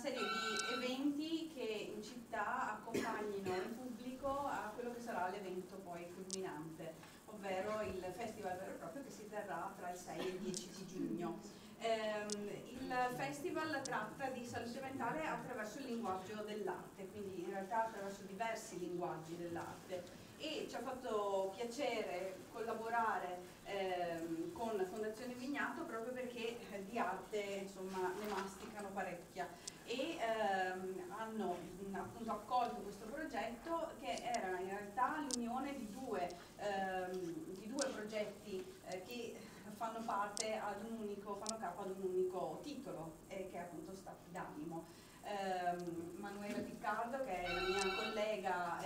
serie di eventi che in città accompagnino il pubblico a quello che sarà l'evento poi culminante, ovvero il festival vero e proprio che si terrà tra il 6 e il 10 di giugno. Il festival tratta di salute mentale attraverso il linguaggio dell'arte, quindi in realtà attraverso diversi linguaggi dell'arte, e ci ha fatto piacere collaborare con Fondazione Vignato proprio perché di arte insomma ne masticano parecchia e hanno appunto accolto questo progetto che era in realtà l'unione di due progetti che fanno parte ad un unico, fanno capo ad un unico titolo, che è appunto Stati d'animo. Manuela Piccardo, che è la mia collega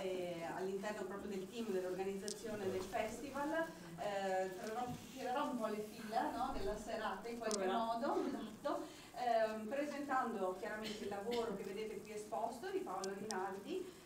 all'interno proprio del team dell'organizzazione del festival, tirerò un po' le fila, no, della serata in qualche modo, esatto, presentando chiaramente il lavoro che vedete qui esposto di Paolo Rinaldi,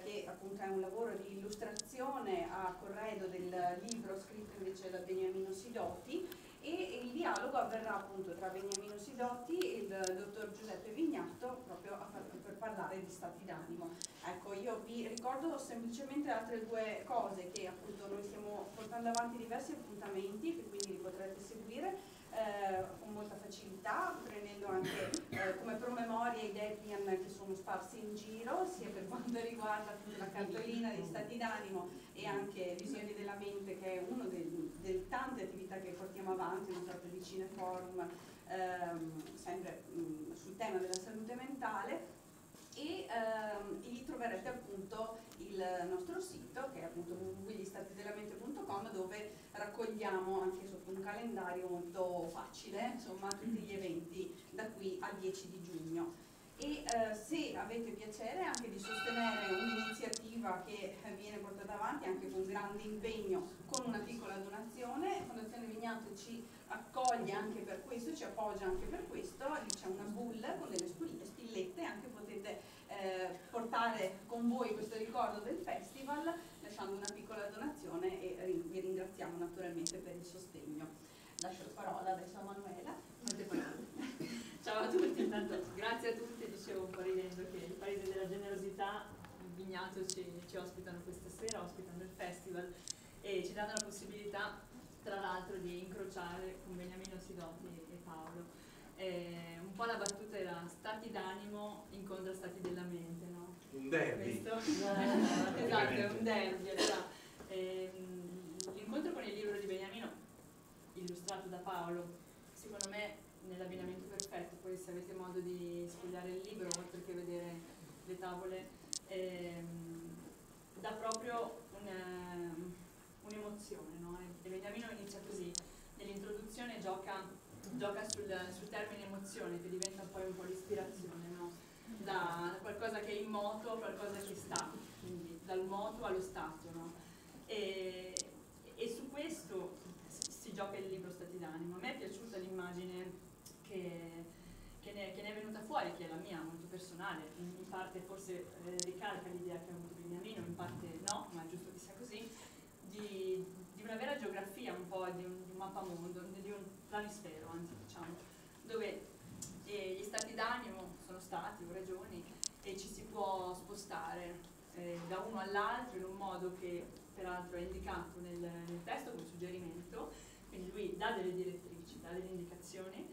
che appunto è un lavoro di illustrazione a corredo del libro scritto invece da Beniamino Sidotti, e il dialogo avverrà appunto tra Beniamino Sidotti e il dottor Giuseppe Vignato proprio per parlare di stati d'animo. Ecco, io vi ricordo semplicemente altre due cose, che appunto noi stiamo portando avanti diversi appuntamenti che quindi li potrete seguire con molta facilità, prendendo anche come promemoria i Debian che sono sparsi in giro, sia per quanto riguarda la cartolina di stati d'animo e anche Visioni della mente, che è una delle tante attività che portiamo avanti, una sorta di cineforum sempre sul tema della salute mentale. E lì troverete appunto il nostro sito, che è appunto www.gli-stati-della-mente.com, dove raccogliamo anche sotto un calendario molto facile insomma tutti gli eventi da qui al 10 di giugno. E se avete piacere anche di sostenere un'iniziativa che viene portata avanti anche con grande impegno, con una piccola donazione, Fondazione Vignato ci accoglie anche per questo, ci appoggia anche per questo. Lì c'è una bulla con delle spillette, anche potete portare con voi questo ricordo del festival lasciando una piccola donazione, e vi ringraziamo naturalmente per il sostegno. Lascio la parola adesso a Manuela. Molte parole. Ciao a tutti, intanto grazie a tutti, dicevo un po' ridendo che il Paese della Generosità, Vignato, ci ospitano questa sera, ospitando il festival e ci danno la possibilità tra l'altro di incrociare con Beniamino Sidotti e Paolo. Un po' la battuta era stati d'animo incontra stati della mente, no? Un derby. Esatto, è un derby. Allora, l'incontro con il libro di Beniamino, illustrato da Paolo, secondo me nell'abbinamento perfetto. Poi se avete modo di sfogliare il libro, oltre che vedere le tavole, dà proprio un'emozione, no? E Beniamino inizia così, nell'introduzione gioca sul termine emozione, che diventa poi un po' l'ispirazione, no? Da qualcosa che è in moto a qualcosa che sta, quindi dal moto allo stato, no? E su questo si gioca il libro Stati d'animo. A me è piaciuta l'immagine che ne è venuta fuori, che è la mia, molto personale, in parte forse ricalca l'idea che ha avuto Beniamino, in parte no, ma è giusto che sia così, di una vera geografia, un po' di un mappamondo, di un planisfero, anzi diciamo, dove gli stati d'animo sono stati o regioni e ci si può spostare da uno all'altro in un modo che peraltro è indicato nel testo come suggerimento, quindi lui dà delle direttrici, dà delle indicazioni,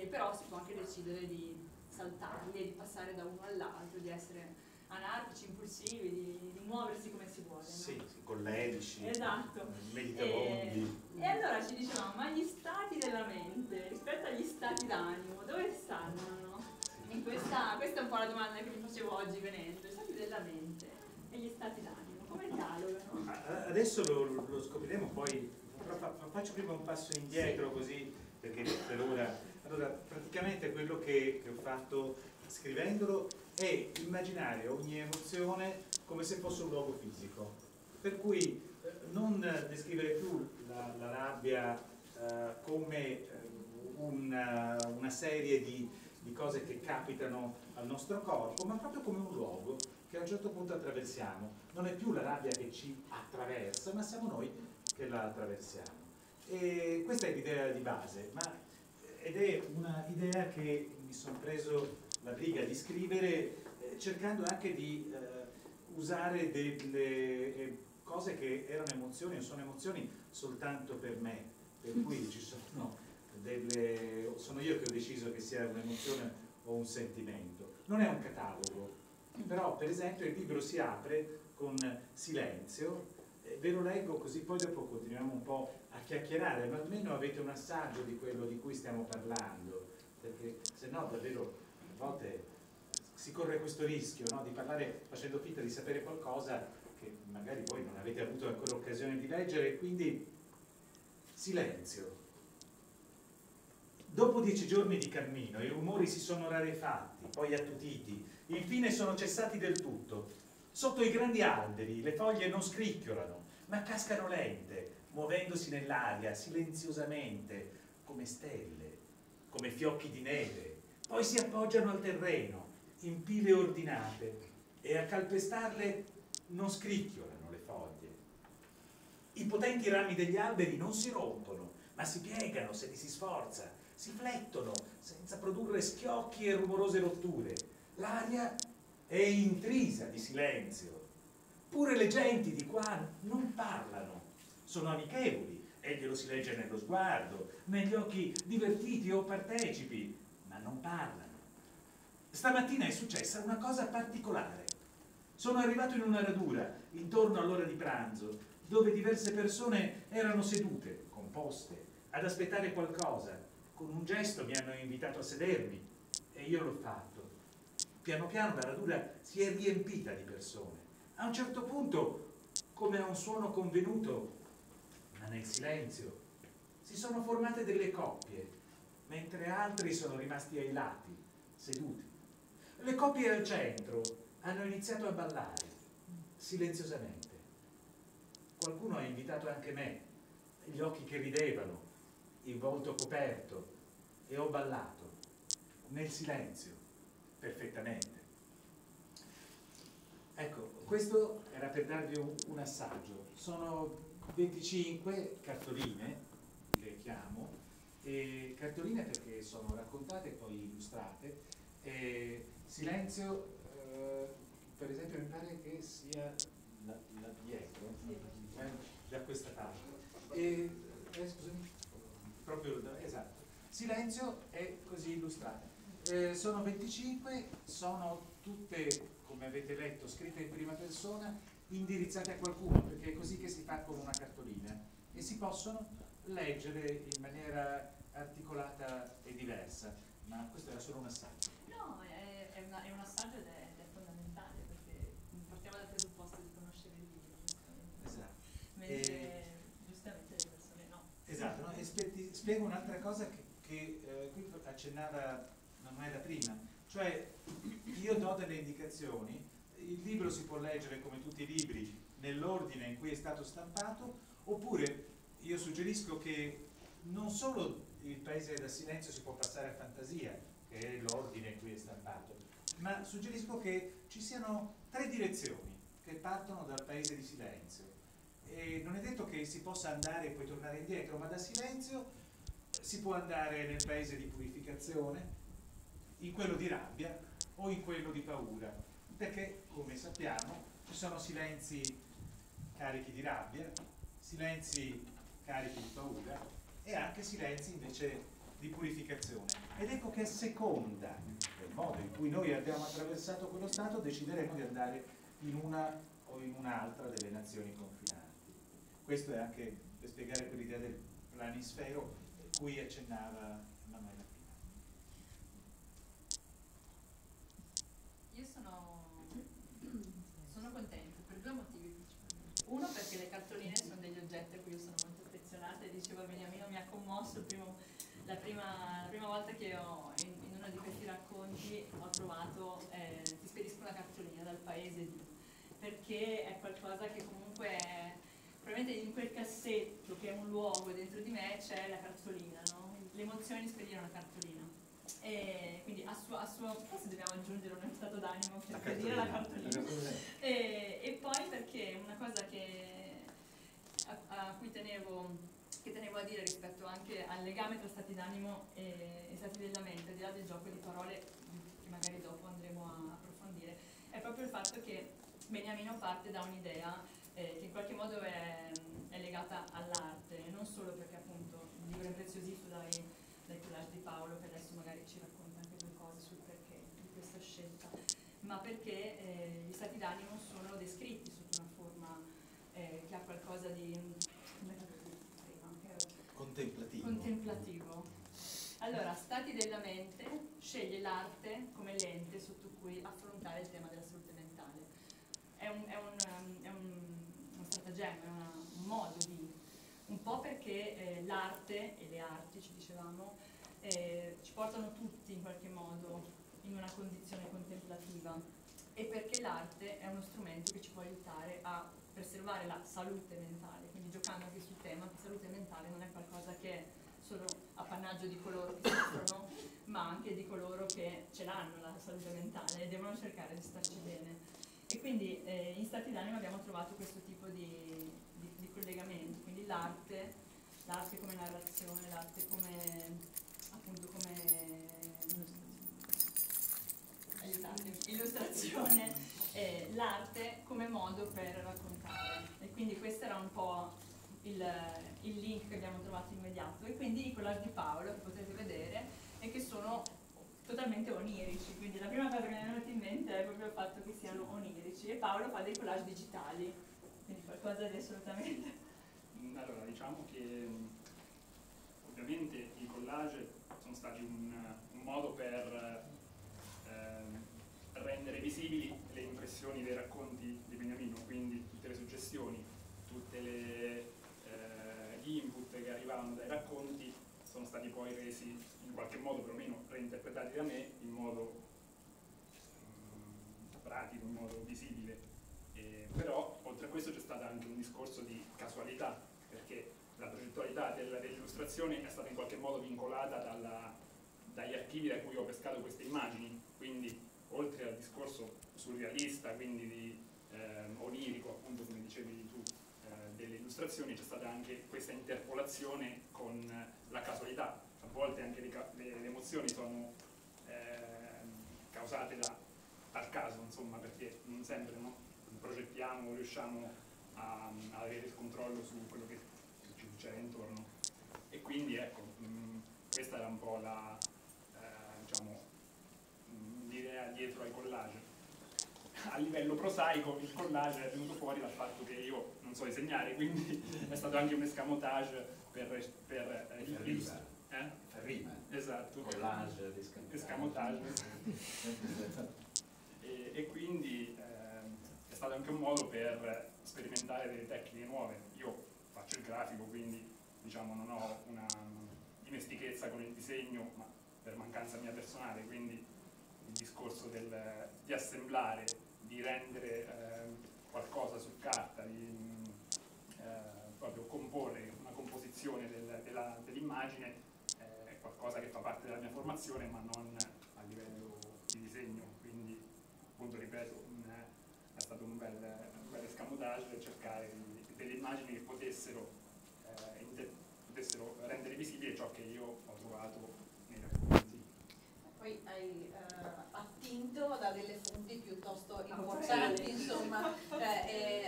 però si può anche decidere di saltarli e di passare da uno all'altro, di essere anarchici, impulsivi, di muoversi come si vuole, no? Sì, collerici, esatto. meditabondi. E allora ci dicevamo, ma gli stati della mente rispetto agli stati d'animo, dove stanno? No? E questa è un po' la domanda che mi facevo oggi venendo, gli stati della mente e gli stati d'animo, come dialogano? Adesso lo scopriremo, poi faccio prima un passo indietro, sì, così, perché per ora... Allora, praticamente quello che ho fatto scrivendolo è immaginare ogni emozione come se fosse un luogo fisico, per cui non descrivere più la rabbia come una serie di cose che capitano al nostro corpo, ma proprio come un luogo che a un certo punto attraversiamo. Non è più la rabbia che ci attraversa, ma siamo noi che la attraversiamo. E questa è l'idea di base, ed è una idea che mi sono preso la briga di scrivere, cercando anche di usare delle cose che erano emozioni o sono emozioni soltanto per me, per cui ci sono sono io che ho deciso che sia un'emozione o un sentimento. Non è un catalogo, però per esempio il libro si apre con Silenzio, ve lo leggo così poi dopo continuiamo un po' a chiacchierare, ma almeno avete un assaggio di quello di cui stiamo parlando, perché se no davvero a volte si corre questo rischio, no? Di parlare facendo finta di sapere qualcosa che magari voi non avete avuto ancora occasione di leggere. Quindi Silenzio. Dopo 10 giorni di cammino i rumori si sono rarefatti, poi attutiti, infine sono cessati del tutto. Sotto i grandi alberi le foglie non scricchiolano, ma cascano lente, muovendosi nell'aria silenziosamente, come stelle, come fiocchi di neve. Poi si appoggiano al terreno, in pile ordinate, e a calpestarle non scricchiolano le foglie. I potenti rami degli alberi non si rompono, ma si piegano se li si sforza, si flettono senza produrre schiocchi e rumorose rotture. L'aria è intrisa di silenzio. Pure le genti di qua non parlano, sono amichevoli e glielo si legge nello sguardo, negli occhi divertiti o partecipi, ma non parlano. Stamattina è successa una cosa particolare. Sono arrivato in una radura, intorno all'ora di pranzo, dove diverse persone erano sedute, composte, ad aspettare qualcosa. Con un gesto mi hanno invitato a sedermi e io l'ho fatto. Piano piano la radura si è riempita di persone. A un certo punto, come a un suono convenuto, ma nel silenzio, si sono formate delle coppie, mentre altri sono rimasti ai lati, seduti. Le coppie al centro hanno iniziato a ballare, silenziosamente. Qualcuno ha invitato anche me, gli occhi che ridevano, il volto coperto, e ho ballato, nel silenzio, perfettamente. Ecco, questo era per darvi un assaggio. Sono 25 cartoline, che chiamo, e cartoline perché sono raccontate e poi illustrate. Silenzio, per esempio mi pare che sia là dietro, da questa parte. Scusami, proprio esatto. Silenzio è così illustrata. Sono 25, sono tutte, come avete letto, scritte in prima persona, indirizzate a qualcuno, perché è così che si fa con una cartolina, e si possono leggere in maniera articolata e diversa, ma questo era solo un assaggio. No, è un assaggio ed è fondamentale, perché partiamo dal presupposto di conoscere il libro, giustamente. Esatto. Mentre giustamente le persone no. Esatto, no? E ti spiego un'altra cosa che qui accennava Manuela prima, cioè io do delle indicazioni, il libro si può leggere come tutti i libri nell'ordine in cui è stato stampato, oppure io suggerisco che non solo Il Paese da Silenzio si può passare a fantasia, che è l'ordine in cui è stampato, ma suggerisco che ci siano 3 direzioni che partono dal Paese di Silenzio. E non è detto che si possa andare e poi tornare indietro, ma da Silenzio si può andare nel Paese di Purificazione, in quello di rabbia o in quello di paura, perché come sappiamo ci sono silenzi carichi di rabbia, silenzi carichi di paura e anche silenzi invece di purificazione. Ed ecco che a seconda del modo in cui noi abbiamo attraversato quello stato decideremo di andare in una o in un'altra delle nazioni confinanti. Questo è anche per spiegare quell'idea del planisfero cui accennava Manuela prima. Io sono contenta per 2 motivi principalmente. Uno, perché le cartoline sono degli oggetti a cui io sono molto affezionata, e diceva Beniamino, mi ha commosso la prima volta che in uno di questi racconti ho trovato ti spedisco una cartolina dal paese di, perché è qualcosa che comunque probabilmente in quel cassetto che è un luogo dentro di me c'è la cartolina, no? L'emozione di spedire una cartolina. E quindi forse dobbiamo aggiungere uno stato d'animo per spedire la cartolina. E poi perché una cosa a cui tenevo a dire rispetto anche al legame tra stati d'animo e stati della mente, al di là del gioco di parole che magari dopo andremo a approfondire, è proprio il fatto che Beniamino parte da un'idea che in qualche modo è legata all'arte, non solo perché appunto il libro è impreziosito dai collage di Paolo, che adesso magari ci racconta anche due cose sul perché di questa scelta, ma perché gli stati d'animo sono descritti sotto una forma che ha qualcosa di contemplativo. Allora, stati della mente sceglie l'arte come lente sotto cui affrontare il tema della salute mentale. È uno stratagemma, è un modo di, un po' perché l'arte e le arti, ci dicevamo, ci portano tutti in qualche modo in una condizione contemplativa, e perché l'arte è uno strumento che ci può aiutare a preservare la salute mentale, quindi giocando anche sul tema che salute mentale non è qualcosa che è solo appannaggio di coloro che soffrono, ma anche di coloro che ce l'hanno la salute mentale e devono cercare di starci bene. E quindi in Stati d'animo abbiamo trovato questo tipo di collegamenti, quindi l'arte come narrazione, l'arte come appunto come illustrazione, l'arte come modo per raccontare. E quindi questo era un po' il link che abbiamo trovato immediato, e quindi i collage di Paolo che potete vedere e che sono totalmente onirici, quindi la prima cosa che mi è venuta in mente è proprio il fatto che siano onirici, e Paolo fa dei collage digitali, quindi qualcosa di assolutamente... Allora, diciamo che ovviamente i collage sono stati un modo per rendere visibili le impressioni dei racconti di Beniamino, quindi tutte le suggestioni, tutti gli input che arrivavano dai racconti sono stati poi resi in qualche modo, perlomeno reinterpretati da me, in modo pratico, in modo visibile. Però oltre a questo c'è stato anche un discorso di casualità, perché la progettualità dell'illustrazione è stata in qualche modo vincolata dagli archivi da cui ho pescato queste immagini, quindi oltre al discorso surrealista, quindi di onirico, appunto come dicevi tu, delle illustrazioni, c'è stata anche questa interpolazione con la casualità. A volte anche le emozioni sono causate dal caso, insomma, perché non sempre, no, progettiamo, riusciamo a avere il controllo su quello che ci succede intorno. E quindi ecco, questa era un po' diciamo, l'idea dietro ai collage. A livello prosaico il collage è venuto fuori dal fatto che io non so disegnare, quindi è stato anche un escamotage per Rima. Esatto. Collage, escamotage. E quindi è stato anche un modo per sperimentare delle tecniche nuove. Io faccio il grafico, quindi diciamo non ho una dimestichezza con il disegno, ma per mancanza mia personale, quindi il discorso di assemblare, di rendere qualcosa su carta, di proprio comporre una composizione dell'immagine è qualcosa che fa parte della mia formazione, ma non a livello di disegno. Quindi appunto ripeto, è stato un bel escamotage cercare delle immagini che potessero rendere visibile ciò che io ho trovato nei racconti. Poi hai attinto da delle fonti piuttosto importanti, insomma,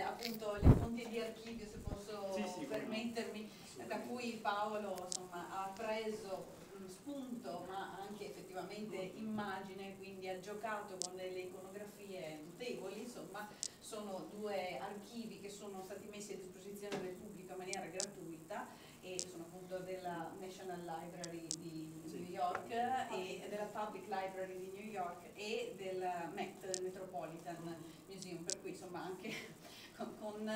appunto le fonti di archivio, se posso permettermi, da cui Paolo insomma, ha preso spunto, ma anche effettivamente immagine, quindi ha giocato con delle iconografie notevoli, insomma, sono due archivi che sono stati messi a disposizione del pubblico in maniera gratuita e sono appunto della National Library di New York e della Public Library di New York e del MET, del Metropolitan Museum, per cui insomma anche con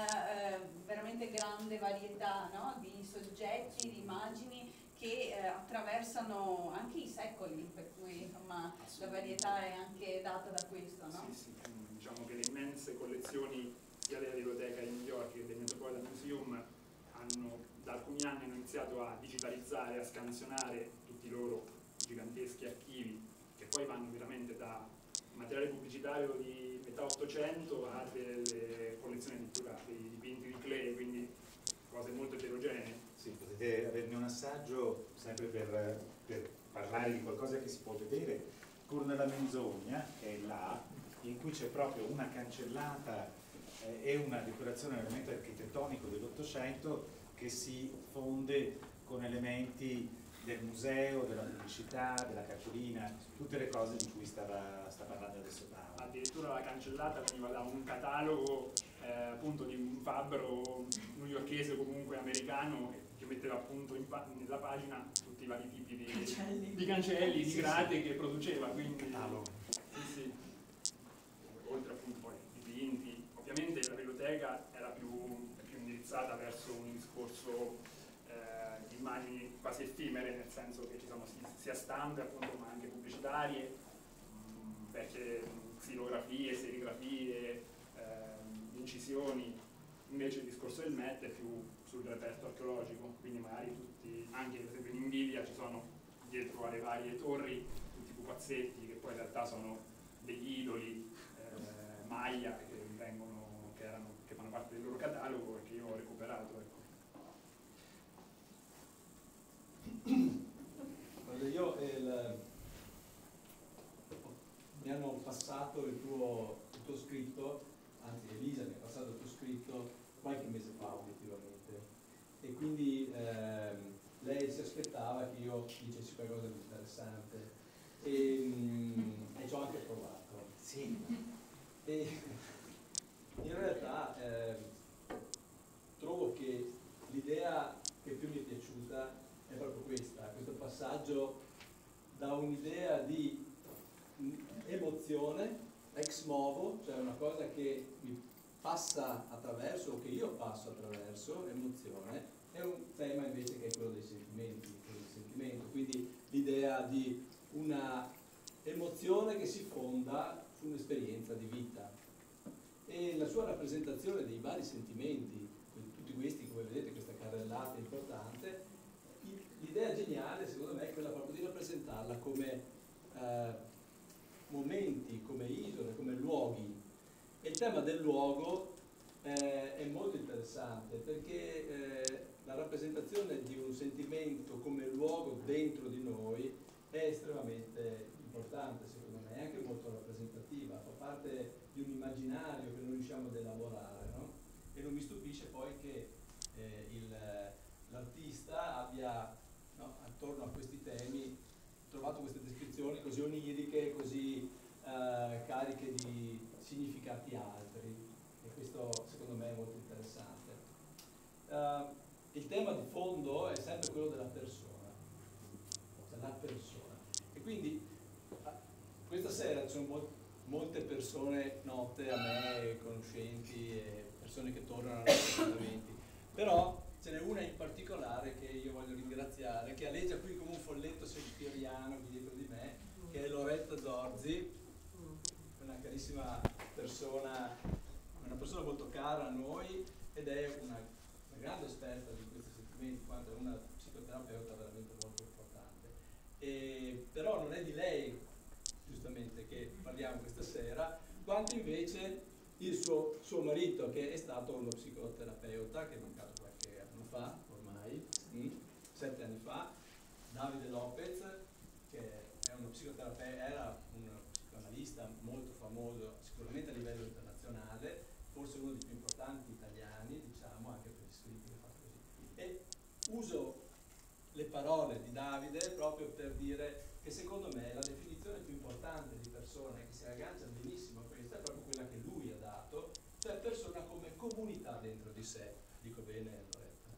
veramente grande varietà, no? Di soggetti, di immagini che attraversano anche i secoli, per cui insomma la varietà è anche data da questo, no? Sì, sì, diciamo che le immense collezioni sia della biblioteca di New York che del Metropolitan Museum da alcuni anni hanno iniziato a digitalizzare, a scansionare tutti i loro giganteschi archivi, che poi vanno veramente da materiale pubblicitario di metà 800 a delle collezioni addirittura dei dipinti di Klee, quindi cose molto eterogenee. Sì, potete averne un assaggio sempre per parlare di qualcosa che si può vedere con la menzogna, che è là, in cui c'è proprio una cancellata e una decorazione, un elemento architettonico dell'Ottocento che si fonde con elementi del museo, della pubblicità, della cartolina, tutte le cose di cui sta parlando adesso Paolo. Addirittura la cancellata veniva da un catalogo appunto di un fabbro newyorkese o comunque americano che metteva appunto nella pagina tutti i vari tipi di cancelli, di grate che produceva, quindi sì. Oltre appunto poi dipinti, ovviamente la biblioteca era più indirizzata verso un discorso di immagini quasi effimere, nel senso che ci sono sia stampe appunto ma anche pubblicitarie, vecchie xilografie, serigrafie, incisioni. Invece il discorso del MET è più sul reperto archeologico, quindi magari tutti, anche per esempio in Invidia ci sono dietro alle varie torri tutti i pupazzetti che poi in realtà sono degli idoli Maya che fanno parte del loro catalogo e che io ho recuperato, ecco. Mi hanno passato il tuo scritto, anzi Elisa mi ha passato il tuo scritto qualche mese fa obiettivamente, e quindi lei si aspettava che io dicessi qualcosa di interessante e ci ho anche provato. Sì. E in realtà trovo che l'idea che più mi è piaciuta è proprio questo passaggio da un'idea di emozione ex novo, cioè una cosa che mi passa attraverso o che io passo attraverso, emozione, è un tema invece che è quello dei sentimenti, quindi l'idea di una emozione che si fonda su un'esperienza di vita, e la sua rappresentazione dei vari sentimenti, tutti questi, come vedete, questa carrellata importante. L'idea geniale secondo me è quella proprio di rappresentarla come momenti, come isole, come luoghi, e il tema del luogo è molto interessante perché la rappresentazione di un sentimento come luogo dentro di noi è estremamente importante, secondo me, è anche molto rappresentativa, fa parte di un immaginario che non riusciamo ad elaborare, no? E non mi stupisce poi che l'artista abbia, no, attorno a questi temi trovato queste descrizioni così oniriche, così cariche di significati altri, e questo secondo me è molto interessante. Il tema di fondo è sempre quello della persona, cioè la persona, e quindi questa sera ci sono molte persone note a me, conoscenti e persone che tornano ai nostri appuntamenti, però ce n'è una in particolare che io voglio ringraziare, che aleggia qui come un folletto shakespeariano dietro di me, che è Loretta Zorzi, una carissima persona, una persona molto cara a noi, ed è una grande esperta di questi sentimenti, quanto è una psicoterapeuta veramente molto importante. Però non è di lei giustamente che parliamo questa sera, quanto invece il suo marito, che è stato uno psicoterapeuta, che è mancato qualche anno fa, ormai, 7 anni fa, Davide Lopez, che è uno psicoterapeuta, era un psicoanalista molto famoso, sicuramente a livello internazionale, forse uno dei più importanti italiani, diciamo, anche per gli scritti che fa così. E uso le parole di Davide proprio per dire che secondo me la definizione più importante di persona, che si aggancia benissimo a questa, è proprio quella che lui ha dato, cioè persona come comunità dentro di sé, dico bene Loretta,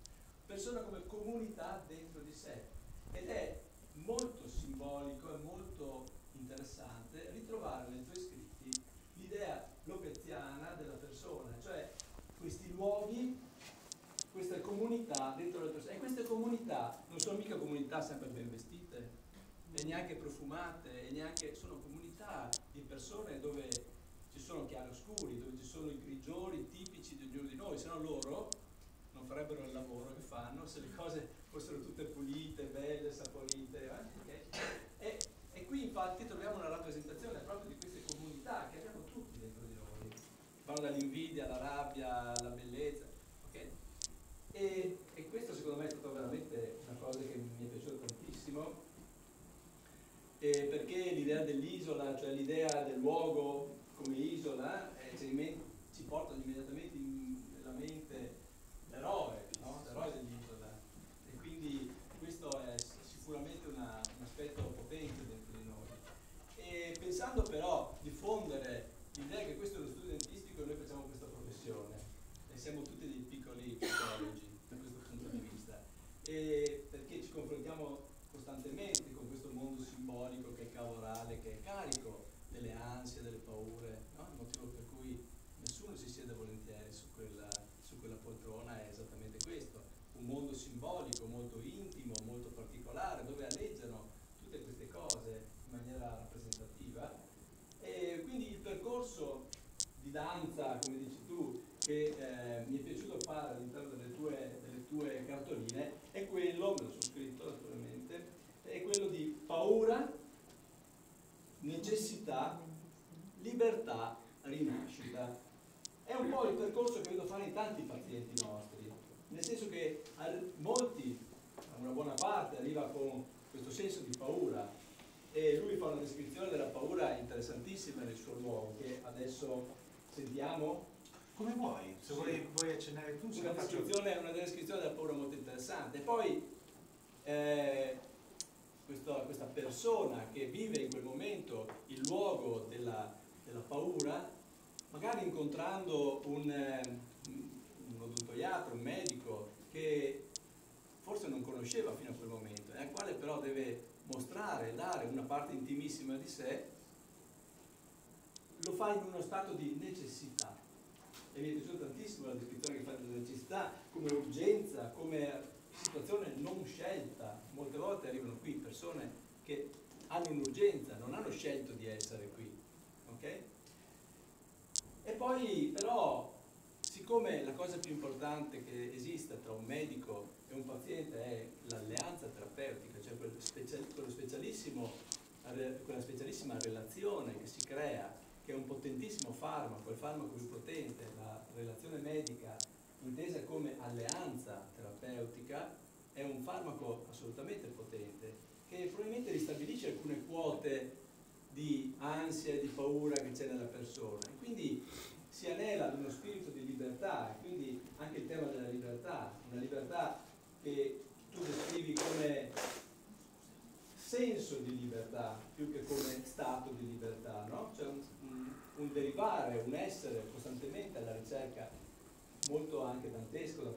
persona come comunità dentro di sé, ed è molto simbolico e molto interessante ritrovare nei tuoi scritti l'idea lopeziana della persona, cioè questi luoghi, queste comunità dentro le persone, e queste comunità non sono mica comunità sempre ben vestite e neanche profumate, e neanche, sono comunità di persone dove ci sono chiaroscuri, dove ci sono i grigiori tipici di ognuno di noi, se no loro non farebbero il lavoro che fanno se le cose fossero tutte pulite, belle, saporite, e qui infatti troviamo una rappresentazione proprio di queste comunità che abbiamo tutti dentro di noi, vanno dall'invidia alla rabbia alla bellezza, ok? E questo secondo me è stato veramente una cosa che mi è piaciuta tantissimo, perché l'idea dell'isola, cioè l'idea del luogo come isola, ci porta immediatamente nella mente l'eroe, no? L'eroe dell'isola. E quindi questo è sicuramente un aspetto potente dentro di noi. E pensando però di diffondere l'idea che questo è lo studio dentistico e noi facciamo questa professione, e siamo tutti dei piccoli psicologi da questo punto di vista, e perché ci confrontiamo costantemente con questo mondo simbolico che è cavorale, che è carico delle ansie, delle paure, no? Il motivo per cui nessuno si siede volentieri su quella poltrona è esattamente questo, un mondo simbolico molto intimo, molto particolare, dove aleggiano tutte queste cose in maniera rappresentativa. E quindi il percorso di danza, come dici tu, che mi è piaciuto fare all'interno delle tue cartoline, è quello, me lo sono scritto naturalmente, è quello di paura, necessità, libertà, rinascita. È un po' il percorso che vedo fare in tanti pazienti nostri, nel senso che molti, una buona parte, arriva con questo senso di paura, e lui fa una descrizione della paura interessantissima nel suo luogo, che adesso sentiamo. Come vuoi, se Sì. vuoi accennare tu, se Una no faccio... descrizione della paura molto interessante. E poi questa persona che vive in quel momento il luogo della paura, magari incontrando un odontoiatra, un medico che forse non conosceva fino a quel momento, e al quale però deve mostrare, dare una parte intimissima di sé, lo fa in uno stato di necessità. E mi è piaciuta tantissimo la descrizione che fa della necessità come urgenza, come situazione non scelta. Molte volte arrivano qui persone che hanno un'urgenza, non hanno scelto di essere qui, ok? E poi però, siccome la cosa più importante che esista tra un medico e un paziente è l'alleanza terapeutica, cioè quella specialissima relazione che si crea, che è un potentissimo farmaco, il farmaco più potente, la relazione medica intesa come alleanza terapeutica, è un farmaco assolutamente potente, che probabilmente ristabilisce alcune quote di ansia e di paura che c'è nella persona, e quindi si anela ad uno spirito di libertà, e quindi anche il tema della libertà, una libertà che tu descrivi come senso di libertà più che come stato di libertà, no? Cioè un derivare, un essere costantemente alla ricerca, molto anche dantesco da